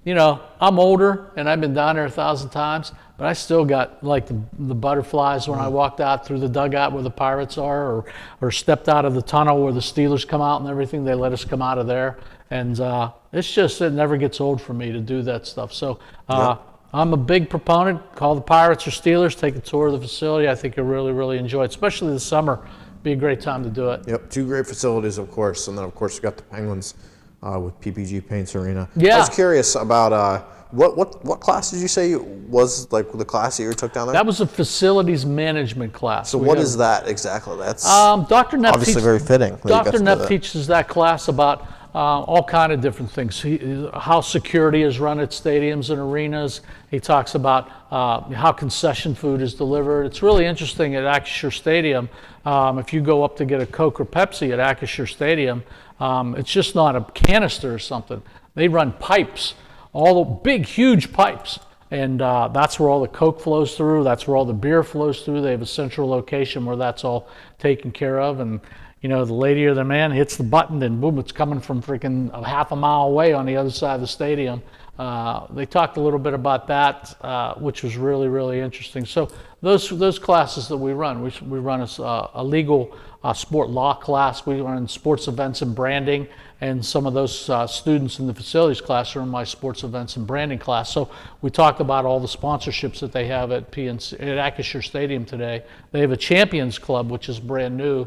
I'm older and I've been down there 1,000 times, but I still got like the butterflies when I walked out through the dugout where the Pirates are, or stepped out of the tunnel where the Steelers come out and everything. They let us come out of there. And it never gets old for me to do that stuff. So I'm a big proponent. Call the Pirates or Steelers, take a tour of the facility. I think you'll really, really enjoy it, especially this summer. Be a great time to do it. Yep, 2 great facilities, of course. And then, of course, we got the Penguins with PPG Paints Arena. Yeah. I was curious about what class did you say was like the class that you took down there? That was a facilities management class. So what is that exactly? That's Dr. Neff obviously very fitting. Dr. Neff teaches that class about all kind of different things. How security is run at stadiums and arenas. He talks about how concession food is delivered. It's really interesting at Acrisure Stadium. If you go up to get a Coke or Pepsi at Acrisure Stadium, it's just not a canister or something. They run pipes, all the big, huge pipes. And that's where all the Coke flows through. That's where all the beer flows through. They have a central location where that's all taken care of. And the lady or the man hits the button and boom, it's coming from freaking a half a mile away on the other side of the stadium. They talked a little bit about that, which was really, really interesting. So those classes that we run a legal sport law class. We run sports events and branding, and some of those students in the facilities class are in my sports events and branding class. So we talked about all the sponsorships that they have at Acrisure Stadium today. They have a Champions Club, which is brand new,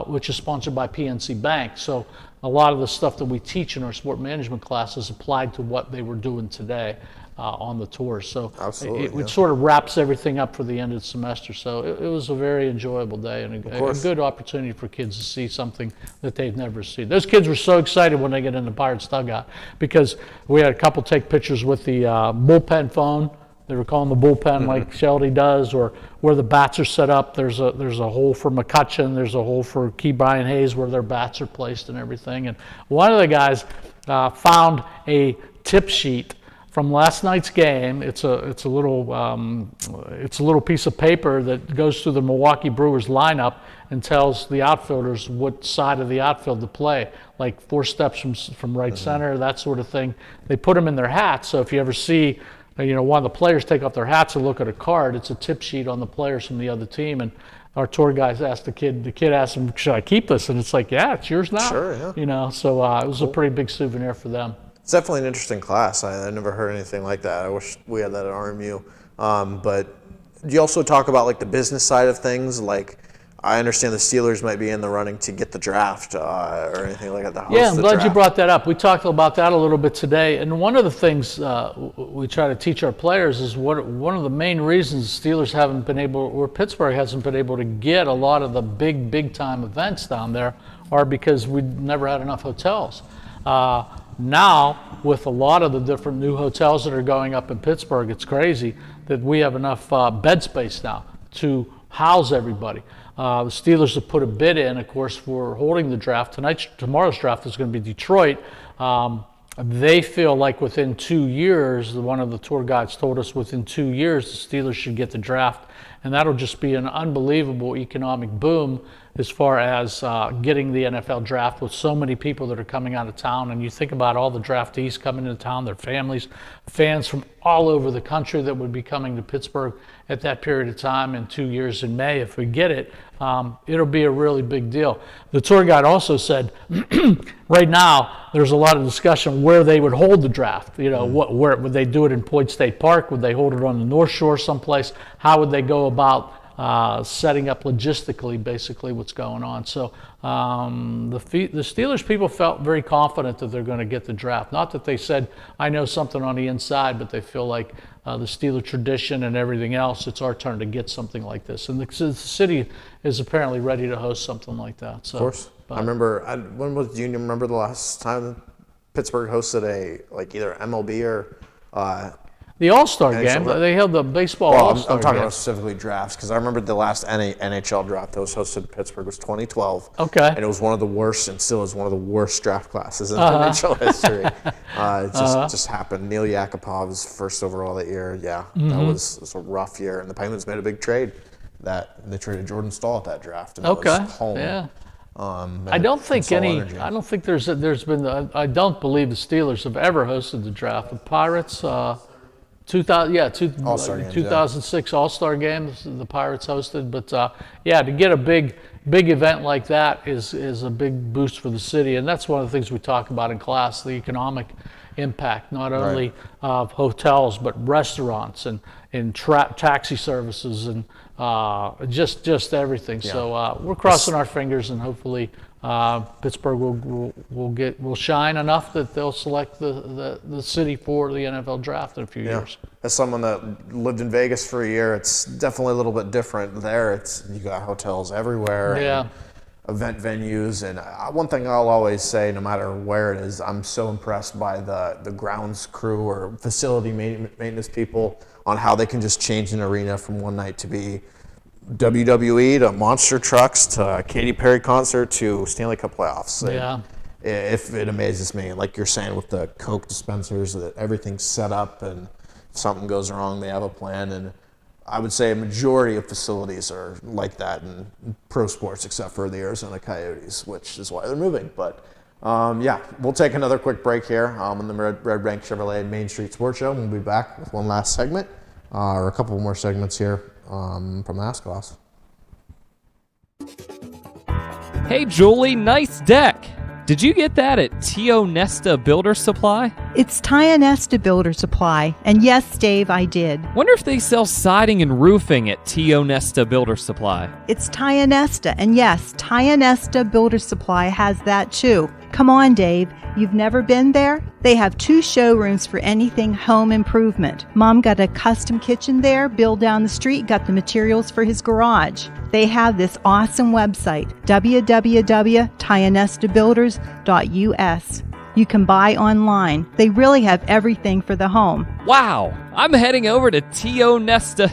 which is sponsored by PNC Bank. So a lot of the stuff that we teach in our sport management classes applied to what they were doing today on the tours. So it sort of wraps everything up for the end of the semester. So it was a very enjoyable day and a good opportunity for kids to see something that they've never seen. Those kids were so excited when they get in the Pirates dugout because we had a couple take pictures with the bullpen phone. They were calling the bullpen like Sheldy does, or where the bats are set up. There's a hole for McCutcheon. There's a hole for Key Brian Hayes where their bats are placed and everything. And one of the guys found a tip sheet from last night's game. It's a little piece of paper that goes through the Milwaukee Brewers lineup and tells the outfielders what side of the outfield to play, like 4 steps from right center, that sort of thing. They put them in their hats, so if you ever see one of the players take off their hats and look at a card, it's a tip sheet on the players from the other team. And our tour guys asked the kid asked him, should I keep this? And it's like, yeah, it's yours now. Sure, yeah. So it was a pretty big souvenir for them. It's definitely an interesting class. I never heard anything like that. I wish we had that at RMU. But do you also talk about like the business side of things? Like, I understand the Steelers might be in the running to get the draft or anything like that. Yeah, I'm glad you brought that up. We talked about that a little bit today. And one of the things we try to teach our players is one of the main reasons Steelers haven't been able, or Pittsburgh hasn't been able to get a lot of the big time events down there are because we never had enough hotels. Now, with a lot of the different new hotels that are going up in Pittsburgh, it's crazy that we have enough bed space now to house everybody. The Steelers have put a bid in, of course, for holding the draft. Tomorrow's draft is going to be Detroit. They feel like within 2 years, one of the tour guides told us within 2 years, the Steelers should get the draft. And that'll just be an unbelievable economic boom as far as getting the NFL draft with so many people that are coming out of town. And you think about all the draftees coming into town, their families, fans from all over the country that would be coming to Pittsburgh at that period of time in 2 years in May. If we get it, it'll be a really big deal. The tour guide also said, right now, there's a lot of discussion where they would hold the draft. Where would they do it in Point State Park? Would they hold it on the North Shore someplace? How would they go about setting up logistically, basically, what's going on? So the Steelers people felt very confident that they're going to get the draft. Not that they said, I know something on the inside, but they feel like the Steeler tradition and everything else, it's our turn to get something like this. And the city is apparently ready to host something like that. So, of course. I remember, do you remember the last time Pittsburgh hosted either MLB or the All-Star game? They held the baseball All-Star I'm talking game. about specifically drafts, because I remember the last NHL draft that was hosted in Pittsburgh was 2012. Okay. And it was one of the worst, and still is one of the worst draft classes in NHL history. It just happened. Neil Yakupov's first overall that year. Yeah, that was a rough year. And the Penguins made a big trade. That they traded Jordan Staal at that draft. And that was home. Yeah. I don't think energy. I don't think there's been. I don't believe the Steelers have ever hosted the draft. The Pirates, 2006 All-Star games, the Pirates hosted. But to get a big event like that is a big boost for the city, and that's one of the things we talk about in class: the economic impact, not only of hotels but restaurants and taxi services and just everything. Yeah. So we're crossing our fingers, and hopefully Pittsburgh will shine enough that they'll select the city for the NFL draft in a few years. As someone that lived in Vegas for a year, it's definitely a little bit different there. You got hotels everywhere. Yeah. And event venues, and one thing I'll always say, no matter where it is, I'm so impressed by the grounds crew or facility maintenance people on how they can just change an arena from one night to be WWE to monster trucks to Katy Perry concert to Stanley Cup playoffs. Yeah. If it amazes me, like you're saying with the Coke dispensers, that everything's set up, and if something goes wrong, they have a plan. And I would say a majority of facilities are like that in pro sports, except for the Arizona Coyotes, which is why they're moving. But we'll take another quick break here on the Redbank Chevrolet Main Street Sports Show. We'll be back with one last segment, or a couple more segments here from the Ask Class. Hey, Julie, nice deck. Did you get that at Tio Nesta Builder Supply? It's Tio Nesta Builder Supply, and yes, Dave, I did. Wonder if they sell siding and roofing at Tio Nesta Builder Supply. It's Tio Nesta, and yes, Tio Nesta Builder Supply has that too. Come on, Dave. You've never been there? They have 2 showrooms for anything home improvement. Mom got a custom kitchen there. Bill down the street got the materials for his garage. They have this awesome website, www.tionestabuilders.us. You can buy online. They really have everything for the home. Wow, I'm heading over to Tio Nesta.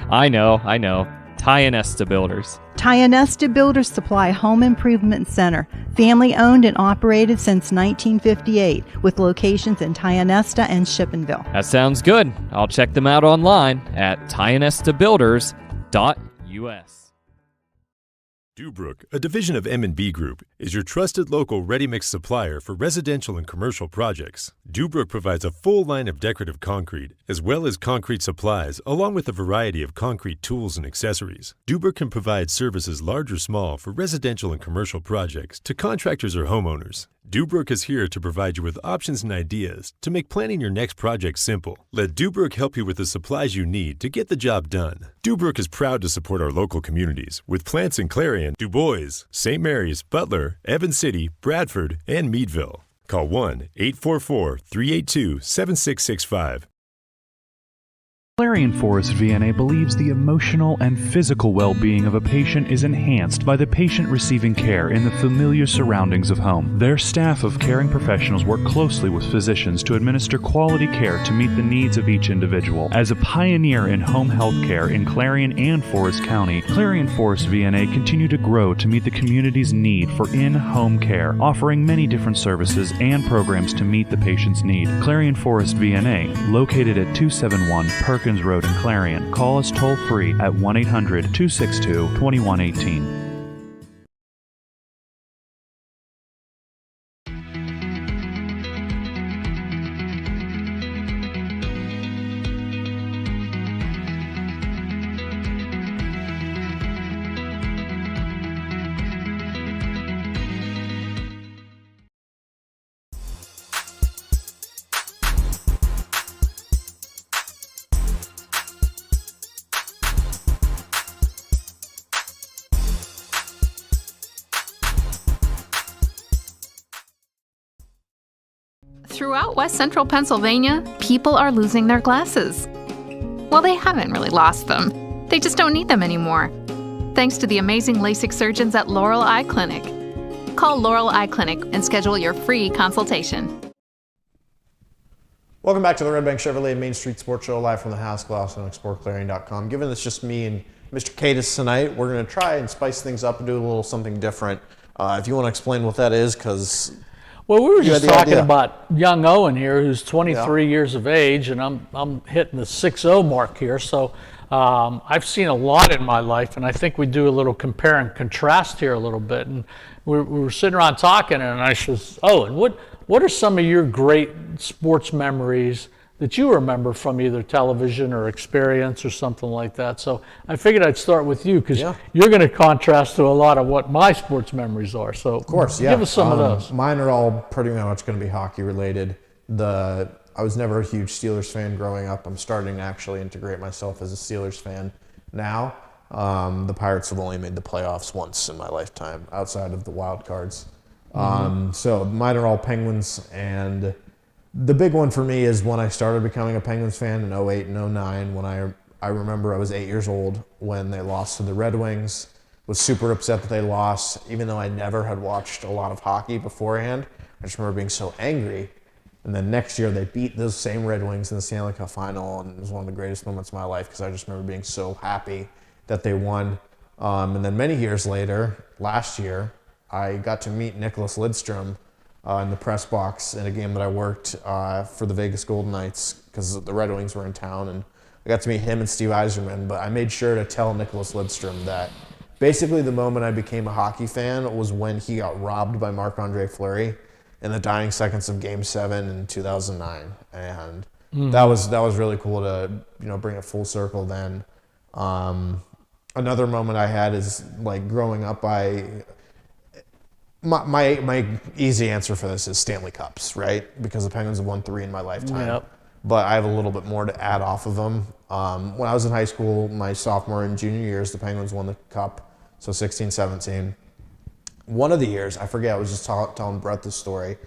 I know. Tio Nesta Builders. Tio Nesta Builder Supply Home Improvement Center, family owned and operated since 1958, with locations in Tio Nesta and Shippensville. That sounds good. I'll check them out online at tionestabuilders.us. Dubrook, a division of M&B Group, is your trusted local ready-mix supplier for residential and commercial projects. Dubrook provides a full line of decorative concrete, as well as concrete supplies, along with a variety of concrete tools and accessories. Dubrook can provide services large or small for residential and commercial projects to contractors or homeowners. Dubrook is here to provide you with options and ideas to make planning your next project simple. Let Dubrook help you with the supplies you need to get the job done. Dubrook is proud to support our local communities with plants in Clarion, Du Bois, St. Mary's, Butler, Evans City, Bradford, and Meadville. Call 1-844-382-7665. Clarion Forest VNA believes the emotional and physical well-being of a patient is enhanced by the patient receiving care in the familiar surroundings of home. Their staff of caring professionals work closely with physicians to administer quality care to meet the needs of each individual. As a pioneer in home health care in Clarion and Forest County, Clarion Forest VNA continue to grow to meet the community's need for in-home care, offering many different services and programs to meet the patient's need. Clarion Forest VNA, located at 271 Perkins Road in Clarion. Call us toll-free at 1-800-262-2118. Throughout West Central Pennsylvania, people are losing their glasses. Well, they haven't really lost them. They just don't need them anymore. Thanks to the amazing LASIK surgeons at Laurel Eye Clinic. Call Laurel Eye Clinic and schedule your free consultation. Welcome back to the Redbank Chevrolet Main Street Sports Show, live from the House Glass on exploreClarion.com. Given it's just me and Mr. Cadis tonight, we're going to try and spice things up and do a little something different. If you want to explain what that is, because... Well, we were just talking about young Owen here, who's 23 years of age, and I'm hitting the 6-0 mark here. So I've seen a lot in my life, and I think we do a little compare and contrast here a little bit. And we were sitting around talking, and I says, "Oh, and what are some of your great sports memories that you remember from either television or experience or something like that?" So I figured I'd start with you, because you're going to contrast to a lot of what my sports memories are. So of course, yeah. Give us some of those. Mine are all pretty much going to be hockey related. I was never a huge Steelers fan growing up. I'm starting to actually integrate myself as a Steelers fan now. The Pirates have only made the playoffs once in my lifetime, outside of the wild cards. So mine are all Penguins, and the big one for me is when I started becoming a Penguins fan in 08 and 09, when I remember I was 8 years old when they lost to the Red Wings. Was super upset that they lost, even though I never had watched a lot of hockey beforehand. I just remember being so angry. And then next year they beat those same Red Wings in the Stanley Cup final, and it was one of the greatest moments of my life, because I just remember being so happy that they won. And then many years later, last year, I got to meet Nicholas Lidstrom in the press box in a game that I worked for the Vegas Golden Knights, because the Red Wings were in town, and I got to meet him and Steve Yzerman. But I made sure to tell Nicholas Lidstrom that basically the moment I became a hockey fan was when he got robbed by Marc-Andre Fleury in the dying seconds of Game 7 in 2009. And that was really cool to bring it full circle then. Another moment I had is like growing up, my easy answer for this is Stanley Cups, right? Because the Penguins have won 3 in my lifetime. Yep. But I have a little bit more to add off of them. When I was in high school, my sophomore and junior years, the Penguins won the Cup, so 16, 17. One of the years, I forget, I was just telling Brett this story.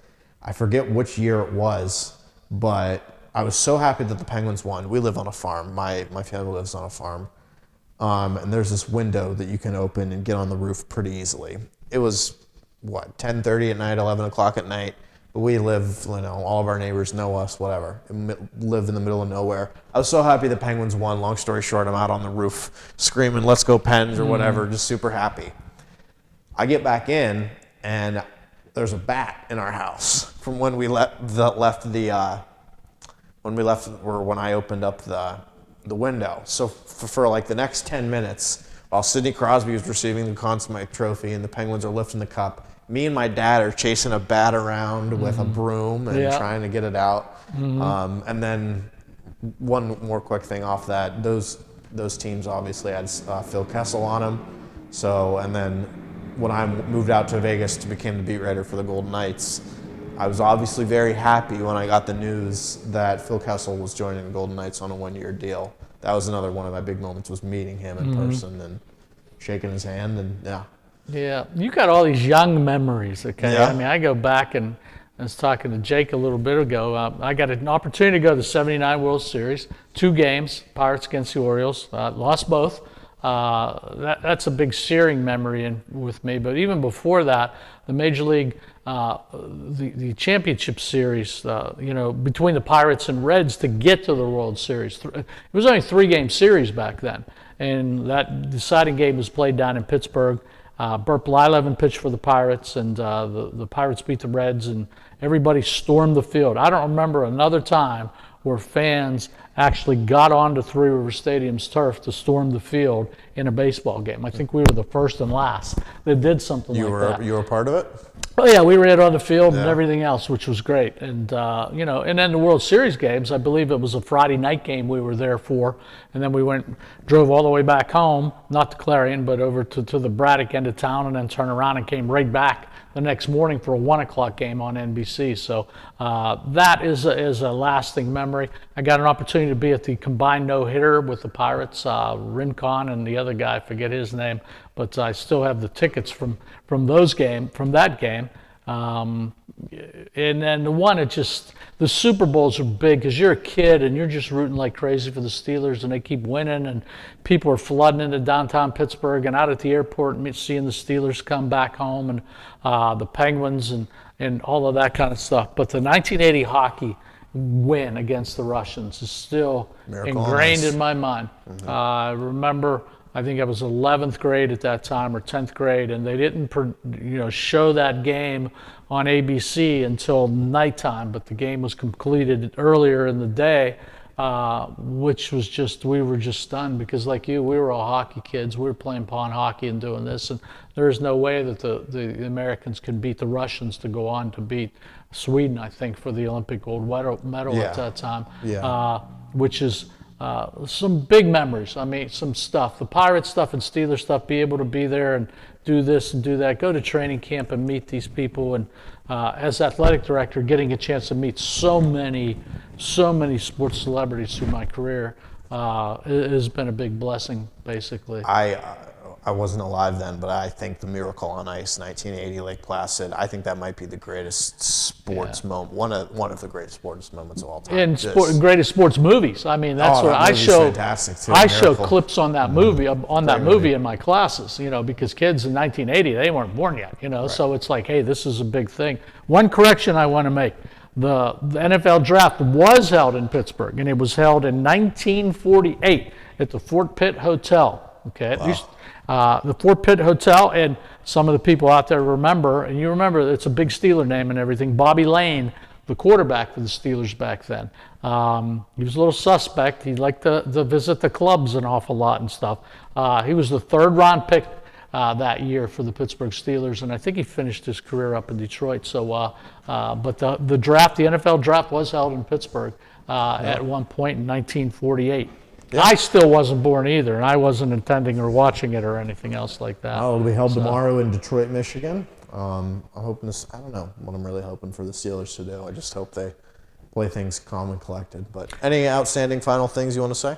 I forget which year it was, but I was so happy that the Penguins won. We live on a farm. My family lives on a farm. And there's this window that you can open and get on the roof pretty easily. It was, 10:30 at night, 11 o'clock at night. But we live, all of our neighbors know us, whatever. Live in the middle of nowhere. I was so happy the Penguins won. Long story short, I'm out on the roof screaming, "Let's go Pens," or whatever, just super happy. I get back in, and there's a bat in our house from when we when I opened up the window. So for like the next 10 minutes, while Sidney Crosby was receiving the Conn Smythe Trophy and the Penguins are lifting the cup, me and my dad are chasing a bat around with a broom and trying to get it out. And then one more quick thing off that, those teams obviously had Phil Kessel on them. So, and then when I moved out to Vegas to become the beat writer for the Golden Knights, I was obviously very happy when I got the news that Phil Kessel was joining the Golden Knights on a 1-year deal. That was another one of my big moments, was meeting him in person and shaking his hand, and Yeah, you got all these young memories, okay? Yeah. I mean, I go back, and I was talking to Jake a little bit ago. I got an opportunity to go to the 79 World Series, 2 games, Pirates against the Orioles, lost both. That's a big searing memory with me. But even before that, the Major League, the championship series, between the Pirates and Reds to get to the World Series. It was only a 3-game series back then. And that deciding game was played down in Pittsburgh. Burt Blyleven pitched for the Pirates, and the Pirates beat the Reds, and everybody stormed the field. I don't remember another time where fans actually got onto Three River Stadium's turf to storm the field in a baseball game. I think we were the first and last that did something like that. You were part of it? Oh yeah, we were out on the field and everything else, which was great. And and then the World Series games, I believe it was a Friday night game we were there for, and then we drove all the way back home, not to Clarion, but over to the Braddock end of town, and then turned around and came right back the next morning for a 1 o'clock game on NBC. So that is a lasting memory. I got an opportunity to be at the combined no-hitter with the Pirates, Rincon and the other guy, I forget his name, but I still have the tickets from that game. And then the Super Bowls are big because you're a kid and you're just rooting like crazy for the Steelers, and they keep winning, and people are flooding into downtown Pittsburgh and out at the airport and seeing the Steelers come back home, and the Penguins and all of that kind of stuff. But the 1980 hockey win against the Russians is still ingrained in my mind. I remember, I think I was 11th grade at that time, or 10th grade, and they didn't show that game on ABC until nighttime, but the game was completed earlier in the day. which was just, we were just stunned because like you, we were all hockey kids. We were playing pond hockey and doing this, and there is no way that the Americans can beat the Russians to go on to beat Sweden, I think, for the Olympic gold medal at that time, which is some big memories. I mean, some stuff, the Pirate stuff and Steeler stuff, be able to be there and do this and do that, go to training camp and meet these people. And as athletic director, getting a chance to meet so many sports celebrities through my career has been a big blessing, basically. I wasn't alive then, but I think the Miracle on Ice, 1980, Lake Placid, I think that might be the greatest sports moment, one of the greatest sports moments of all time. And greatest sports movies. I mean, that's what I show. I show clips on that movie, in my classes, because kids in 1980, they weren't born yet, Right. So it's like, hey, this is a big thing. One correction I want to make. The NFL draft was held in Pittsburgh, and it was held in 1948 at the Fort Pitt Hotel. Okay. Wow. The Fort Pitt Hotel, and some of the people out there remember, and you remember it's a big Steeler name and everything, Bobby Lane, the quarterback for the Steelers back then. He was a little suspect. He liked to visit the clubs an awful lot and stuff. He was the third round pick that year for the Pittsburgh Steelers, and I think he finished his career up in Detroit. So, but the draft, the NFL draft was held in Pittsburgh at one point in 1948. Yeah. I still wasn't born either, and I wasn't attending or watching it or anything else like that. It'll be held tomorrow in Detroit, Michigan. I'm hoping this, I don't know what I'm really hoping for the Steelers to do. I just hope they play things calm and collected. But any outstanding final things you want to say?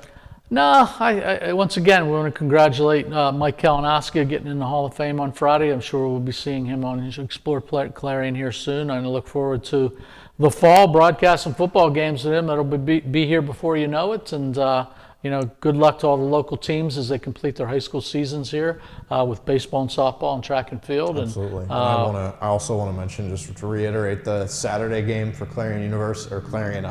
No, I once again, we want to congratulate Mike Kalinowski getting in the Hall of Fame on Friday. I'm sure we'll be seeing him on Explore Clarion here soon. I look forward to the fall broadcasting football games with him. That'll be here before you know it. And good luck to all the local teams as they complete their high school seasons here with baseball and softball and track and field. Absolutely. And I also want to mention, just to reiterate, the Saturday game for Clarion University or Clarion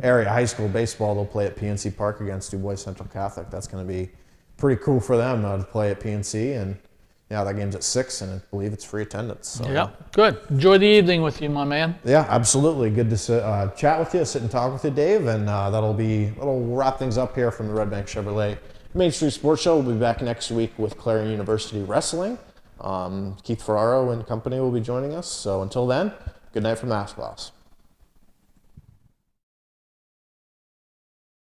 area high school baseball. They'll play at PNC Park against Du Bois Central Catholic. That's going to be pretty cool for them to play at PNC. And that game's at 6, and I believe it's free attendance. So. Yeah, good. Enjoy the evening with you, my man. Yeah, absolutely. Good to chat with you, sit and talk with you, Dave, and that'll wrap things up here from the Redbank Chevrolet Main Street Sports Show. We'll be back next week with Clarion University Wrestling. Keith Ferraro and company will be joining us. So until then, good night from Mass Boss.